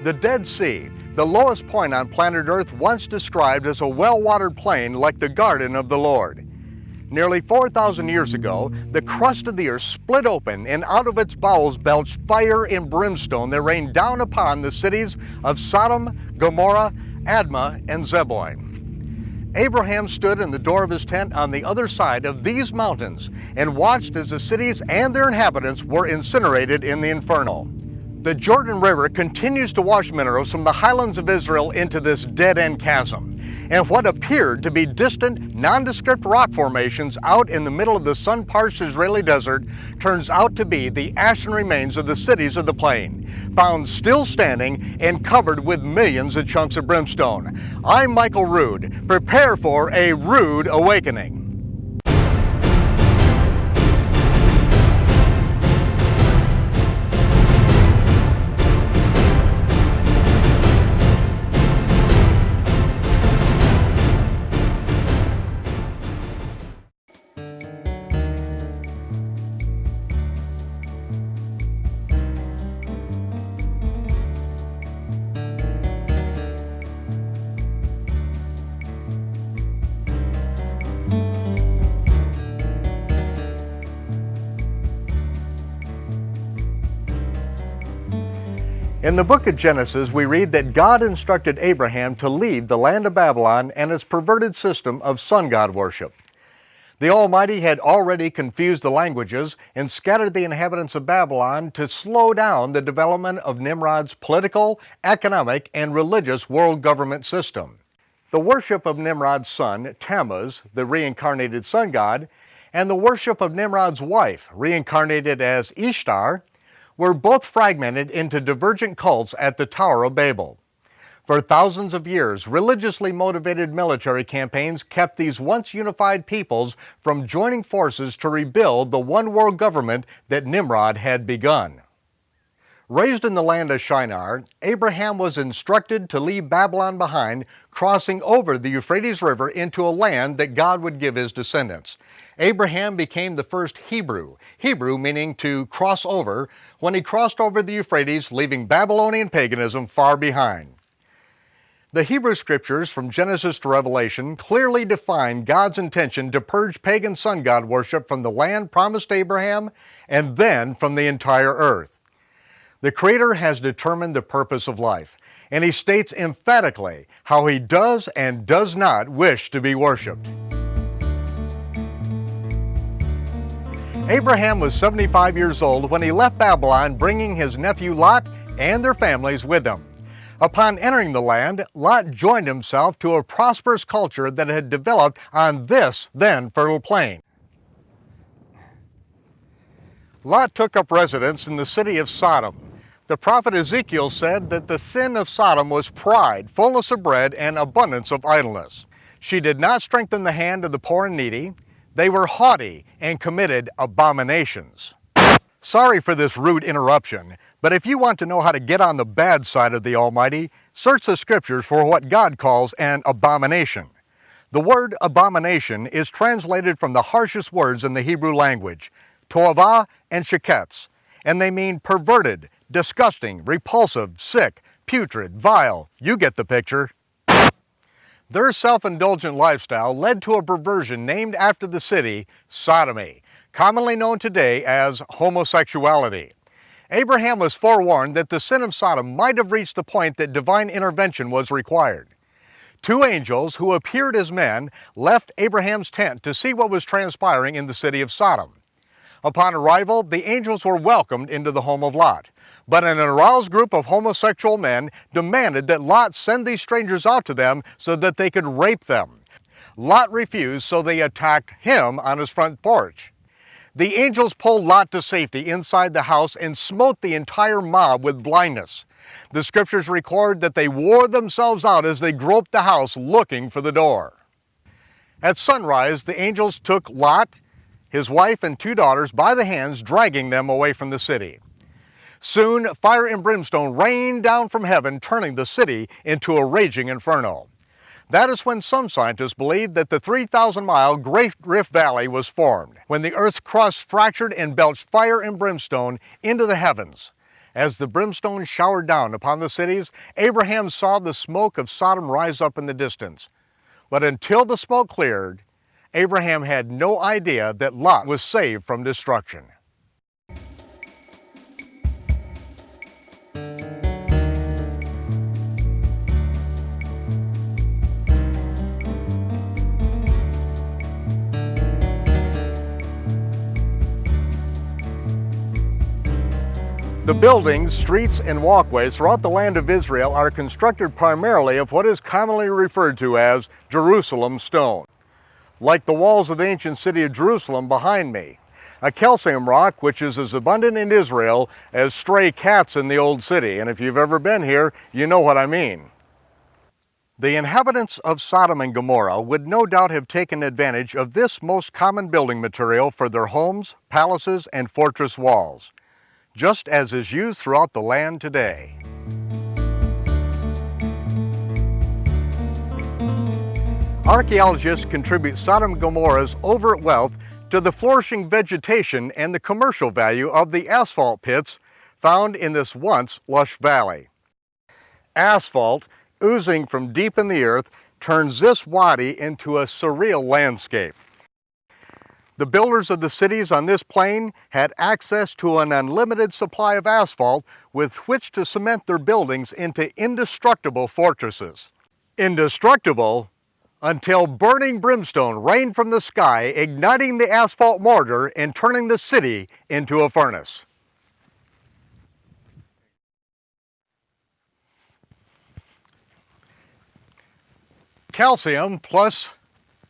The Dead Sea, the lowest point on planet Earth, once described as a well-watered plain like the garden of the Lord. Nearly 4,000 years ago, the crust of the earth split open, and out of its bowels belched fire and brimstone that rained down upon the cities of Sodom, Gomorrah, Admah, and Zeboim. Abraham stood in the door of his tent on the other side of these mountains and watched as the cities and their inhabitants were incinerated in the inferno. The Jordan River continues to wash minerals from the highlands of Israel into this dead-end chasm, and what appeared to be distant, nondescript rock formations out in the middle of the sun-parched Israeli desert turns out to be the ashen remains of the cities of the plain, found still standing and covered with millions of chunks of brimstone. I'm Michael Rood. Prepare for a rude awakening. In the book of Genesis, we read that God instructed Abraham to leave the land of Babylon and its perverted system of sun god worship. The Almighty had already confused the languages and scattered the inhabitants of Babylon to slow down the development of Nimrod's political, economic, and religious world government system. The worship of Nimrod's son, Tammuz, the reincarnated sun god, and the worship of Nimrod's wife, reincarnated as Ishtar, were both fragmented into divergent cults at the Tower of Babel. For thousands of years, religiously motivated military campaigns kept these once unified peoples from joining forces to rebuild the one world government that Nimrod had begun. Raised in the land of Shinar, Abraham was instructed to leave Babylon behind, crossing over the Euphrates River into a land that God would give his descendants. Abraham became the first Hebrew meaning to cross over, when he crossed over the Euphrates, leaving Babylonian paganism far behind. The Hebrew scriptures from Genesis to Revelation clearly define God's intention to purge pagan sun god worship from the land promised to Abraham and then from the entire earth. The Creator has determined the purpose of life, and he states emphatically how he does and does not wish to be worshipped. Abraham was 75 years old when he left Babylon, bringing his nephew Lot and their families with him. Upon entering the land, Lot joined himself to a prosperous culture that had developed on this then fertile plain. Lot took up residence in the city of Sodom. The prophet Ezekiel said that the sin of Sodom was pride, fullness of bread, and abundance of idleness. She did not strengthen the hand of the poor and needy. They were haughty and committed abominations. Sorry for this rude interruption, but if you want to know how to get on the bad side of the Almighty, search the scriptures for what God calls an abomination. The word abomination is translated from the harshest words in the Hebrew language, toavah and sheketz, and they mean perverted, disgusting, repulsive, sick, putrid, vile. You get the picture. Their self-indulgent lifestyle led to a perversion named after the city, sodomy, commonly known today as homosexuality. Abraham was forewarned that the sin of Sodom might have reached the point that divine intervention was required. Two angels who appeared as men left Abraham's tent to see what was transpiring in the city of Sodom. Upon arrival, the angels were welcomed into the home of Lot, but an aroused group of homosexual men demanded that Lot send these strangers out to them so that they could rape them. Lot refused, so they attacked him on his front porch. The angels pulled Lot to safety inside the house and smote the entire mob with blindness. The scriptures record that they wore themselves out as they groped the house looking for the door. At sunrise, the angels took Lot, his wife, and 2 daughters by the hands, dragging them away from the city. Soon, fire and brimstone rained down from heaven, turning the city into a raging inferno. That is when some scientists believe that the 3,000-mile Great Rift Valley was formed, when the earth's crust fractured and belched fire and brimstone into the heavens. As the brimstone showered down upon the cities, Abraham saw the smoke of Sodom rise up in the distance. But until the smoke cleared, Abraham had no idea that Lot was saved from destruction. The buildings, streets, and walkways throughout the land of Israel are constructed primarily of what is commonly referred to as Jerusalem stone. Like the walls of the ancient city of Jerusalem behind me, a calcium rock which is as abundant in Israel as stray cats in the old city. And if you've ever been here, you know what I mean. The inhabitants of Sodom and Gomorrah would no doubt have taken advantage of this most common building material for their homes, palaces, and fortress walls, just as is used throughout the land today. Archaeologists contribute Sodom and Gomorrah's overt wealth to the flourishing vegetation and the commercial value of the asphalt pits found in this once lush valley. Asphalt, oozing from deep in the earth, turns this wadi into a surreal landscape. The builders of the cities on this plain had access to an unlimited supply of asphalt with which to cement their buildings into indestructible fortresses. Indestructible until burning brimstone rained from the sky, igniting the asphalt mortar and turning the city into a furnace. Calcium plus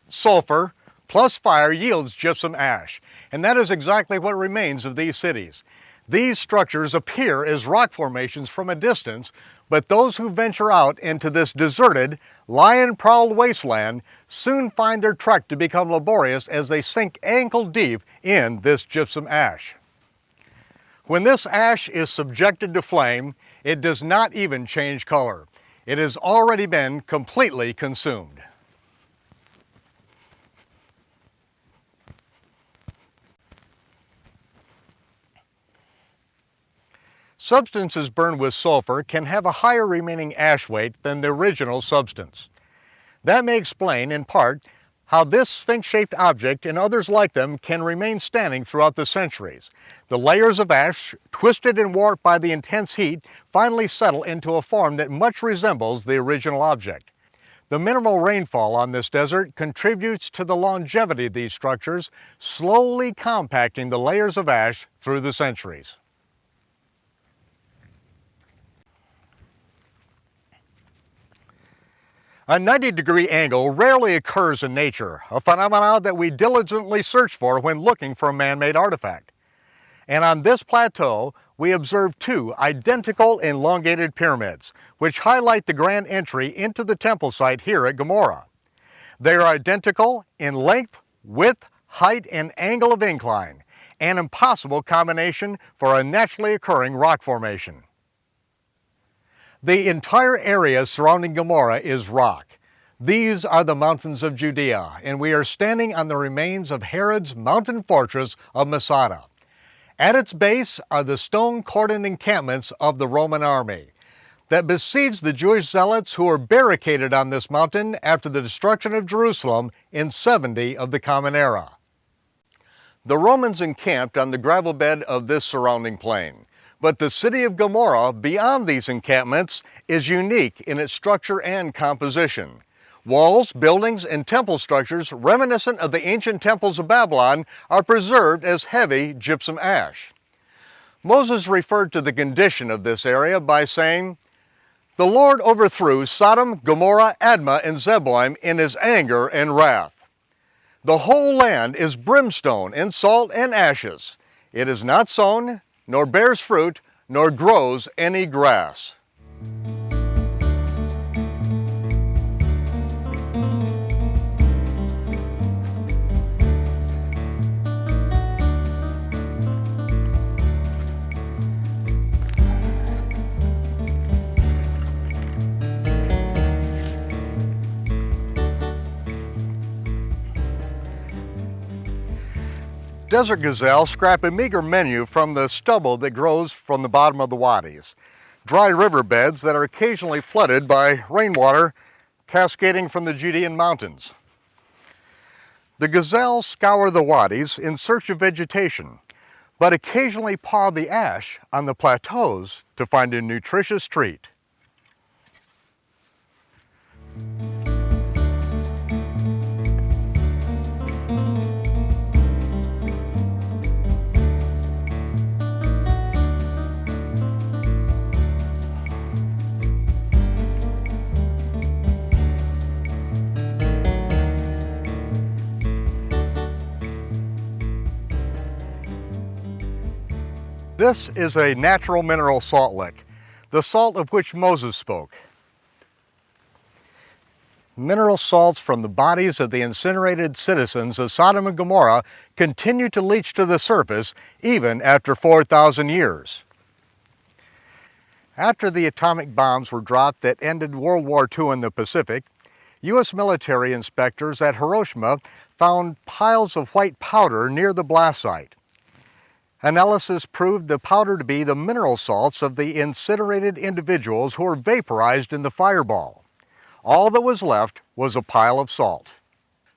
sulfur plus fire yields gypsum ash, and that is exactly what remains of these cities. These structures appear as rock formations from a distance, but those who venture out into this deserted, lion-prowled wasteland soon find their trek to become laborious as they sink ankle-deep in this gypsum ash. When this ash is subjected to flame, it does not even change color. It has already been completely consumed. Substances burned with sulfur can have a higher remaining ash weight than the original substance. That may explain, in part, how this sphinx-shaped object and others like them can remain standing throughout the centuries. The layers of ash, twisted and warped by the intense heat, finally settle into a form that much resembles the original object. The minimal rainfall on this desert contributes to the longevity of these structures, slowly compacting the layers of ash through the centuries. A 90-degree angle rarely occurs in nature, a phenomenon that we diligently search for when looking for a man-made artifact. And on this plateau, we observe two identical elongated pyramids, which highlight the grand entry into the temple site here at Gomorrah. They are identical in length, width, height, and angle of incline, an impossible combination for a naturally occurring rock formation. The entire area surrounding Gomorrah is rock. These are the mountains of Judea, and we are standing on the remains of Herod's mountain fortress of Masada. At its base are the stone-cordoned encampments of the Roman army that besieged the Jewish zealots who were barricaded on this mountain after the destruction of Jerusalem in 70 of the Common Era. The Romans encamped on the gravel bed of this surrounding plain. But the city of Gomorrah, beyond these encampments, is unique in its structure and composition. Walls, buildings, and temple structures reminiscent of the ancient temples of Babylon are preserved as heavy gypsum ash. Moses referred to the condition of this area by saying, "The Lord overthrew Sodom, Gomorrah, Admah, and Zeboim in his anger and wrath. The whole land is brimstone and salt and ashes. It is not sown, nor bears fruit, nor grows any grass." Desert gazelles scrap a meager menu from the stubble that grows from the bottom of the wadis, dry riverbeds that are occasionally flooded by rainwater cascading from the Judean mountains. The gazelles scour the wadis in search of vegetation, but occasionally paw the ash on the plateaus to find a nutritious treat. This is a natural mineral salt lick, the salt of which Moses spoke. Mineral salts from the bodies of the incinerated citizens of Sodom and Gomorrah continue to leach to the surface even after 4,000 years. After the atomic bombs were dropped that ended World War II in the Pacific, U.S. military inspectors at Hiroshima found piles of white powder near the blast site. Analysis proved the powder to be the mineral salts of the incinerated individuals who were vaporized in the fireball. All that was left was a pile of salt.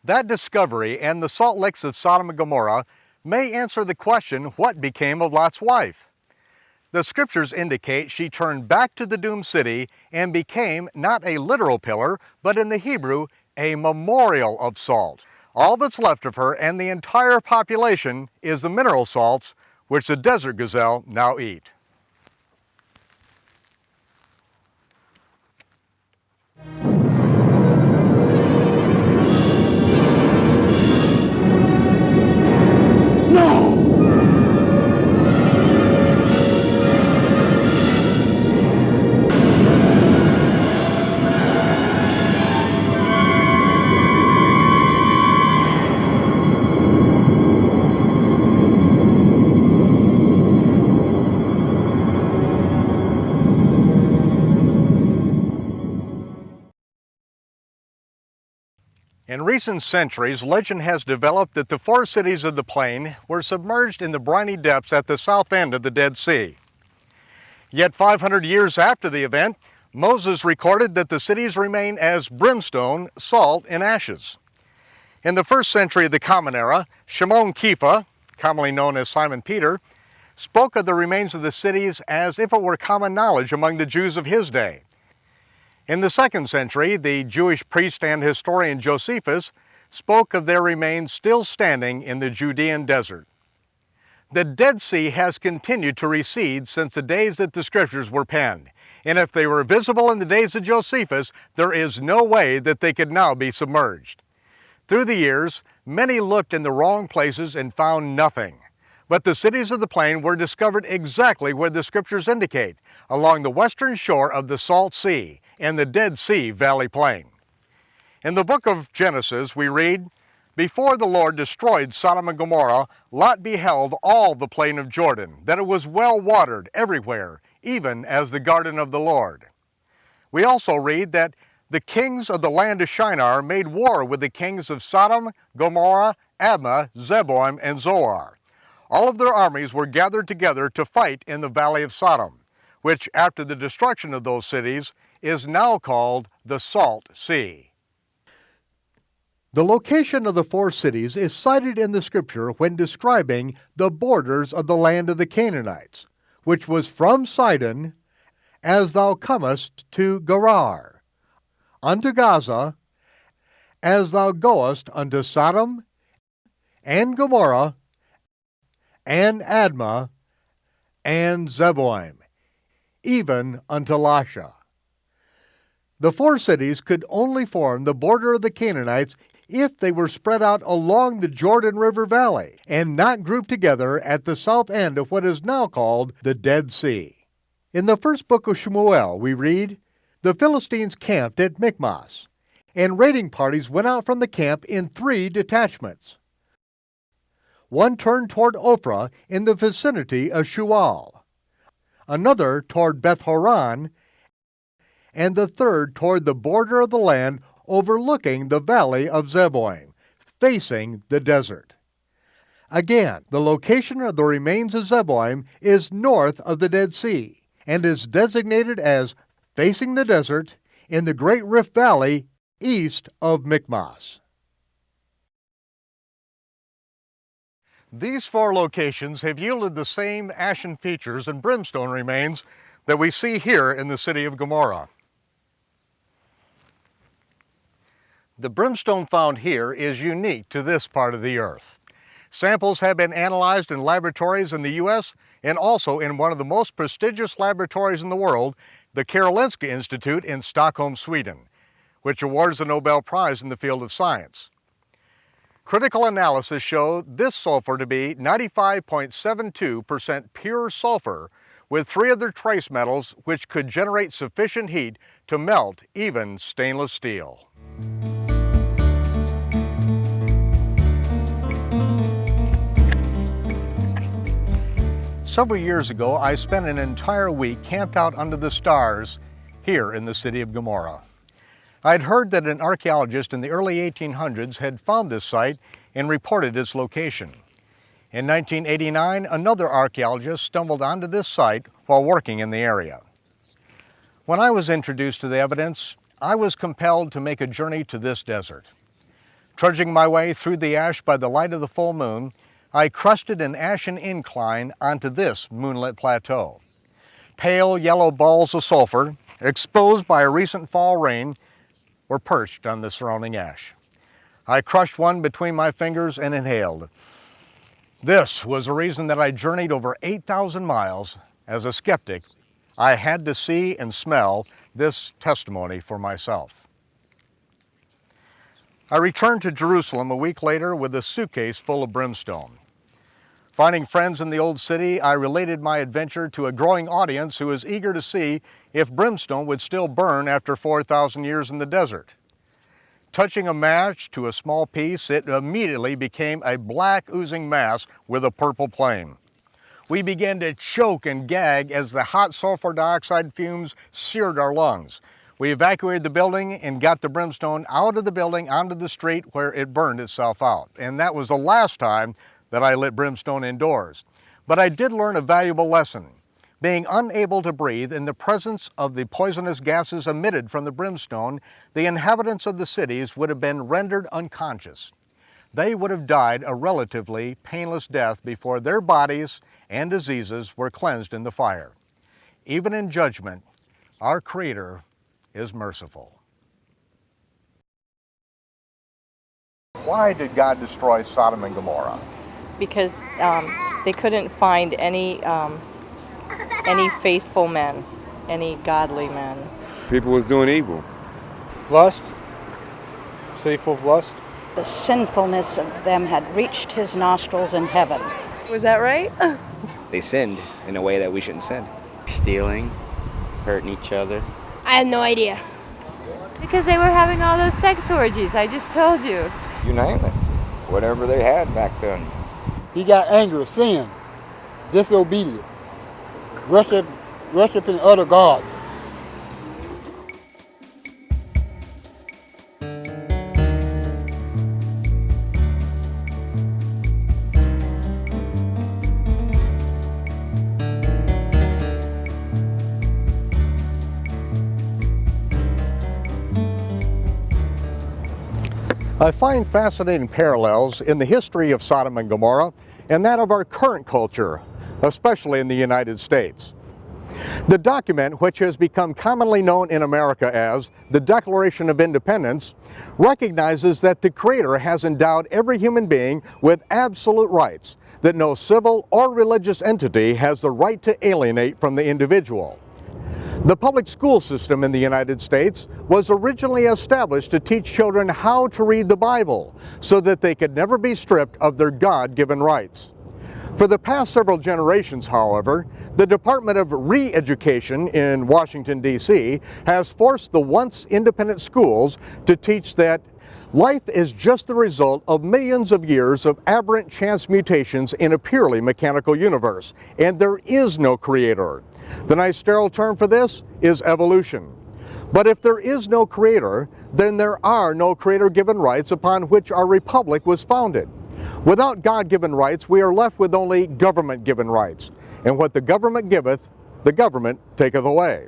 That discovery and the salt licks of Sodom and Gomorrah may answer the question, what became of Lot's wife? The scriptures indicate she turned back to the doomed city and became not a literal pillar, but in the Hebrew, a memorial of salt. All that's left of her and the entire population is the mineral salts which the desert gazelle now eat. In recent centuries, legend has developed that the four cities of the plain were submerged in the briny depths at the south end of the Dead Sea. Yet 500 years after the event, Moses recorded that the cities remain as brimstone, salt, and ashes. In the first century of the Common Era, Shimon Kefa, commonly known as Simon Peter, spoke of the remains of the cities as if it were common knowledge among the Jews of his day. In the second century, the Jewish priest and historian Josephus spoke of their remains still standing in the Judean desert. The Dead Sea has continued to recede since the days that the scriptures were penned, and if they were visible in the days of Josephus, there is no way that they could now be submerged. Through the years, many looked in the wrong places and found nothing. But the cities of the plain were discovered exactly where the scriptures indicate, along the western shore of the Salt Sea and the Dead Sea Valley Plain. In the book of Genesis, we read, "Before the Lord destroyed Sodom and Gomorrah, Lot beheld all the plain of Jordan, that it was well watered everywhere, even as the garden of the Lord." We also read that the kings of the land of Shinar made war with the kings of Sodom, Gomorrah, Admah, Zeboim, and Zoar. All of their armies were gathered together to fight in the valley of Sodom, which after the destruction of those cities is now called the Salt Sea. The location of the four cities is cited in the scripture when describing the borders of the land of the Canaanites, which was from Sidon, as thou comest to Gerar, unto Gaza, as thou goest unto Sodom and Gomorrah, and Admah, and Zeboim, even unto Lasha. The four cities could only form the border of the Canaanites if they were spread out along the Jordan River Valley and not grouped together at the south end of what is now called the Dead Sea. In the first book of Shmuel, we read, "The Philistines camped at Michmas, and raiding parties went out from the camp in 3 detachments. One turned toward Ophrah in the vicinity of Shual, another toward Beth-horon, and the third toward the border of the land overlooking the valley of Zeboim, facing the desert. Again, the location of the remains of Zeboim is north of the Dead Sea and is designated as facing the desert in the Great Rift Valley east of Michmas. These four locations have yielded the same ashen features and brimstone remains that we see here in the city of Gomorrah. The brimstone found here is unique to this part of the earth. Samples have been analyzed in laboratories in the U.S. and also in one of the most prestigious laboratories in the world, the Karolinska Institute in Stockholm, Sweden, which awards the Nobel Prize in the field of science. Critical analysis showed this sulfur to be 95.72% pure sulfur with 3 other trace metals which could generate sufficient heat to melt even stainless steel. Several years ago, I spent an entire week camped out under the stars here in the city of Gomorrah. I'd heard that an archaeologist in the early 1800s had found this site and reported its location. In 1989, another archaeologist stumbled onto this site while working in the area. When I was introduced to the evidence, I was compelled to make a journey to this desert. Trudging my way through the ash by the light of the full moon, I crested an ashen incline onto this moonlit plateau. Pale yellow balls of sulfur, exposed by a recent fall rain, were perched on the surrounding ash. I crushed one between my fingers and inhaled. This was the reason that I journeyed over 8,000 miles. As a skeptic, I had to see and smell this testimony for myself. I returned to Jerusalem a week later with a suitcase full of brimstone. Finding friends in the old city, I related my adventure to a growing audience who was eager to see if brimstone would still burn after 4,000 years in the desert. Touching a match to a small piece, it immediately became a black oozing mass with a purple flame. We began to choke and gag as the hot sulfur dioxide fumes seared our lungs. We evacuated the building and got the brimstone out of the building onto the street where it burned itself out. And that was the last time that I lit brimstone indoors. But I did learn a valuable lesson. Being unable to breathe in the presence of the poisonous gases emitted from the brimstone, the inhabitants of the cities would have been rendered unconscious. They would have died a relatively painless death before their bodies and diseases were cleansed in the fire. Even in judgment, our Creator is merciful. Why did God destroy Sodom and Gomorrah? Because they couldn't find any faithful men, any godly men. People was doing evil. Lust, city full of lust. The sinfulness of them had reached his nostrils in heaven. Was that right? They sinned in a way that we shouldn't sin. Stealing, hurting each other. I have no idea. Because they were having all those sex orgies, I just told you. You name it. Whatever they had back then. He got angry, sin, disobedient, worshiping other gods. I find fascinating parallels in the history of Sodom and Gomorrah and that of our current culture, especially in the United States. The document, which has become commonly known in America as the Declaration of Independence, recognizes that the Creator has endowed every human being with absolute rights that no civil or religious entity has the right to alienate from the individual. The public school system in the United States was originally established to teach children how to read the Bible so that they could never be stripped of their God-given rights. For the past several generations, however, the Department of Re-Education in Washington, D.C. has forced the once independent schools to teach that life is just the result of millions of years of aberrant chance mutations in a purely mechanical universe, and there is no creator. The nice sterile term for this is evolution. But if there is no creator, then there are no creator-given rights upon which our republic was founded. Without God-given rights, we are left with only government-given rights. And what the government giveth, the government taketh away.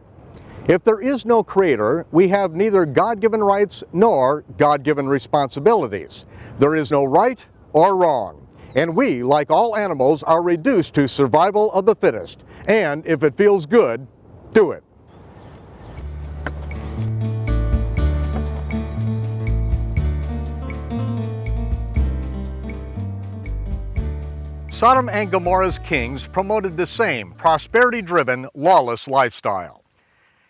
If there is no Creator, we have neither God-given rights nor God-given responsibilities. There is no right or wrong. And we, like all animals, are reduced to survival of the fittest. And if it feels good, do it. Sodom and Gomorrah's kings promoted the same prosperity-driven, lawless lifestyle.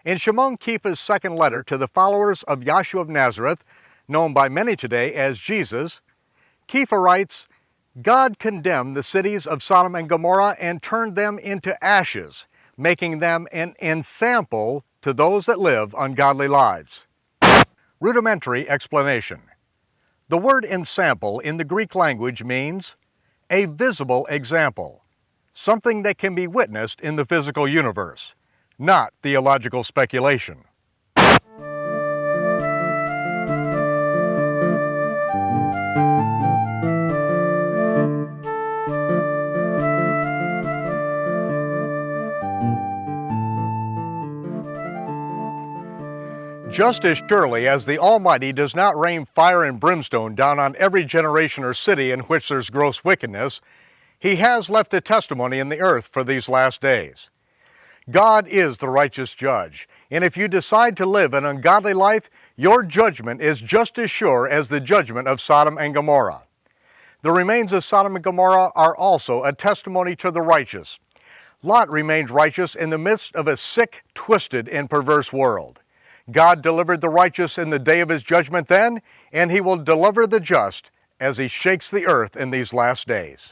In Shimon Kefa's second letter to the followers of Yahshua of Nazareth, known by many today as Jesus, Kefa writes, God condemned the cities of Sodom and Gomorrah and turned them into ashes, making them an ensample to those that live ungodly lives. Rudimentary explanation. The word ensample in the Greek language means a visible example, something that can be witnessed in the physical universe, not theological speculation. Just as surely as the Almighty does not rain fire and brimstone down on every generation or city in which there's gross wickedness, He has left a testimony in the earth for these last days. God is the righteous judge, and if you decide to live an ungodly life, your judgment is just as sure as the judgment of Sodom and Gomorrah. The remains of Sodom and Gomorrah are also a testimony to the righteous. Lot remained righteous in the midst of a sick, twisted, and perverse world. God delivered the righteous in the day of His judgment then, and He will deliver the just as He shakes the earth in these last days.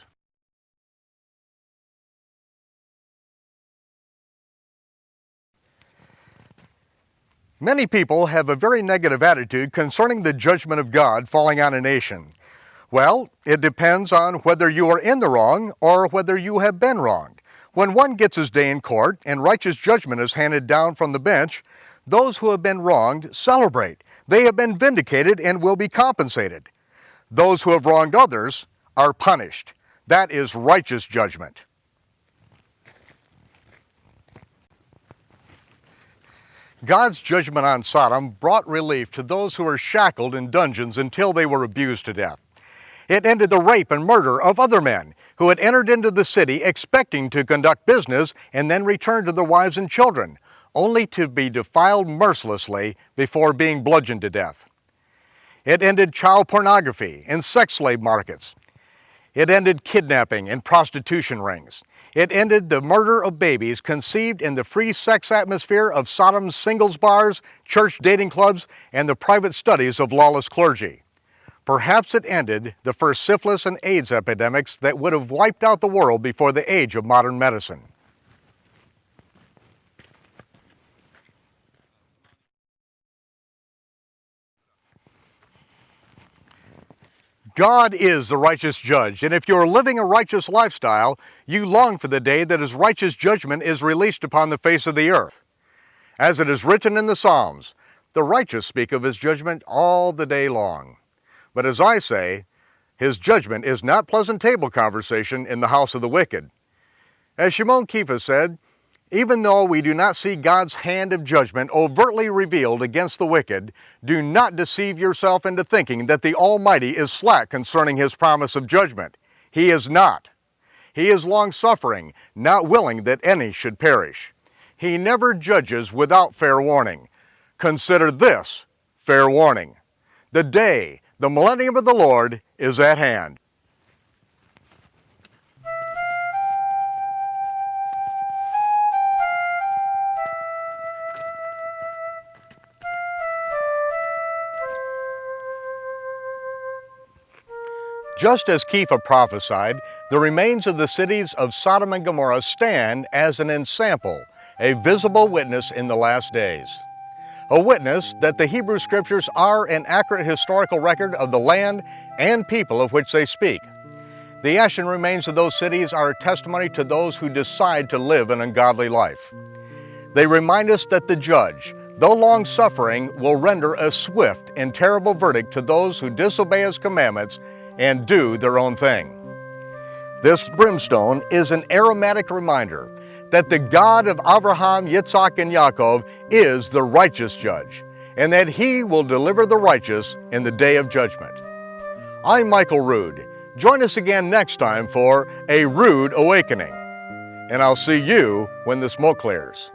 Many people have a very negative attitude concerning the judgment of God falling on a nation. Well, it depends on whether you are in the wrong or whether you have been wronged. When one gets his day in court and righteous judgment is handed down from the bench, those who have been wronged celebrate. They have been vindicated and will be compensated. Those who have wronged others are punished. That is righteous judgment. God's judgment on Sodom brought relief to those who were shackled in dungeons until they were abused to death. It ended the rape and murder of other men who had entered into the city expecting to conduct business and then return to their wives and children, only to be defiled mercilessly before being bludgeoned to death. It ended child pornography and sex slave markets. It ended kidnapping and prostitution rings. It ended the murder of babies conceived in the free sex atmosphere of Sodom's singles bars, church dating clubs, and the private studies of lawless clergy. Perhaps it ended the first syphilis and AIDS epidemics that would have wiped out the world before the age of modern medicine. God is the righteous judge, and if you are living a righteous lifestyle, you long for the day that His righteous judgment is released upon the face of the earth. As it is written in the Psalms, the righteous speak of His judgment all the day long. But as I say, His judgment is not pleasant table conversation in the house of the wicked. As Shimon Kefa said, even though we do not see God's hand of judgment overtly revealed against the wicked, do not deceive yourself into thinking that the Almighty is slack concerning His promise of judgment. He is not. He is long-suffering, not willing that any should perish. He never judges without fair warning. Consider this fair warning. The day, the millennium of the Lord, is at hand. Just as Kefa prophesied, the remains of the cities of Sodom and Gomorrah stand as an ensample, a visible witness in the last days. A witness that the Hebrew Scriptures are an accurate historical record of the land and people of which they speak. The ashen remains of those cities are a testimony to those who decide to live an ungodly life. They remind us that the judge, though long-suffering, will render a swift and terrible verdict to those who disobey His commandments and do their own thing. This brimstone is an aromatic reminder that the God of Abraham, Yitzhak, and Yaakov is the righteous judge, and that He will deliver the righteous in the day of judgment. I'm Michael Rood. Join us again next time for A Rood Awakening. And I'll see you when the smoke clears.